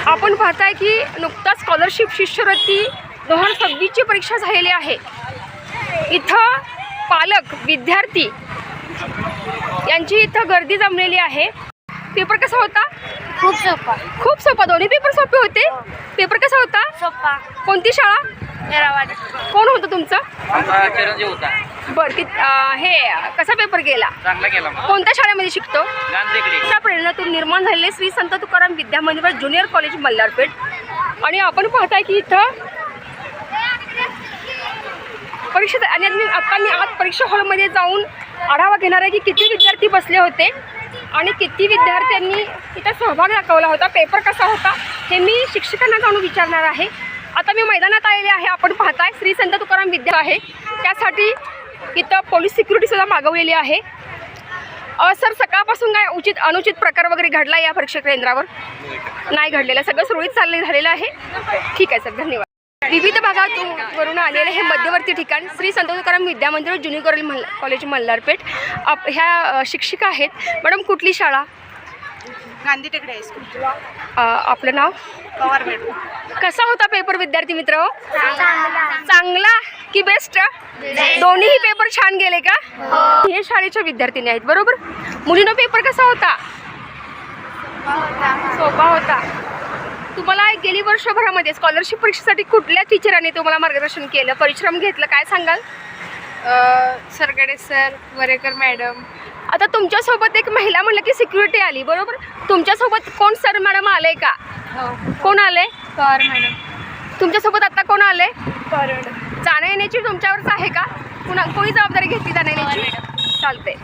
आपण पाहताय की नुकताच स्कॉलरशिप शिष्यवृत्ती 2026ची परीक्षा झालेली आहे। इथं पालक विद्यार्थी यांची इथं गर्दी जमलेली आहे। पेपर कसा होता? खूप सोपा। खूप सोपा। दोन्ही पेपर सोपे होते। पेपर कसा होता? सोपा। कोणती शाळा? येरावाडी। कोण होतं तुमचं? चिरंजीव होता। बरं, हे कसा पेपर गेला? चांगला गेला। कोणत्या शाळेमध्ये शिकतो? गांधीकडे। त्या प्रेरणातून निर्माण झालेले श्री संत तुकाराम विद्या मंदिर ज्युनियर कॉलेज मल्हारपेठ। आणि आपण पाहताय की इथं परीक्षा आणि आता मी आज परीक्षा हॉलमध्ये जाऊन आढावा घेणार आहे की किती विद्यार्थी बसले होते आणि किती विद्यार्थ्यांनी इथं सहभाग दाखवला होता, पेपर कसा होता हे मी शिक्षकांना जाऊन विचारणार आहे। आता मी मैदानात आलेले आहे। आपण पाहताय श्री संत तुकाराम विद्या आहे, त्यासाठी इथं पोलीस सिक्युरिटीसुद्धा मागवलेली आहे। सर, सकाळपासून काय उचित अनुचित प्रकार वगैरे घडला या परीक्षा केंद्रावर? नाही घडलेला, सगळं सुरळीत झालेलं आहे। ठीक आहे सर, धन्यवाद। विविध भागातून आलेले हे मध्यवर्ती ठिकाण श्री संत तुकाराम विद्या मंदिर ज्युनियर कॉलेज मल्हारपेठ। ह्या शिक्षिका आहेत। मॅडम, कुठली शाळा? गांधी टेकडे हायस्कूल। आपलं नाव? पवार मॅडम। कसा होता पेपर विद्यार्थी मित्र? चांगला की बेस्ट? दोन्हीही पेपर छान गेले का? हे शाळेच्या विद्यार्थिनी आहेत, बरोबर? मुलींना पेपर कसा होता? सोपा होता। तुम्हाला गेली वर्षभरामध्ये स्कॉलरशिप परीक्षेसाठी कुठल्या टीचरांनी तुम्हाला मार्गदर्शन केलं, परिश्रम घेतलं, काय सांगाल? सरगडे सर, वरेकर मॅडम। आता तुमच्यासोबत एक महिला म्हणलं की सिक्युरिटी आली, बरोबर? तुमच्यासोबत कोण सर मॅडम आले का? कोण आले? पवार मॅडम। तुमच्यासोबत आता कोण आले? पवार मॅडम। जाण्या येण्याची तुमच्यावरच आहे का? कोणी जबाबदारी घेतली जाण्या येण्याची? चालते।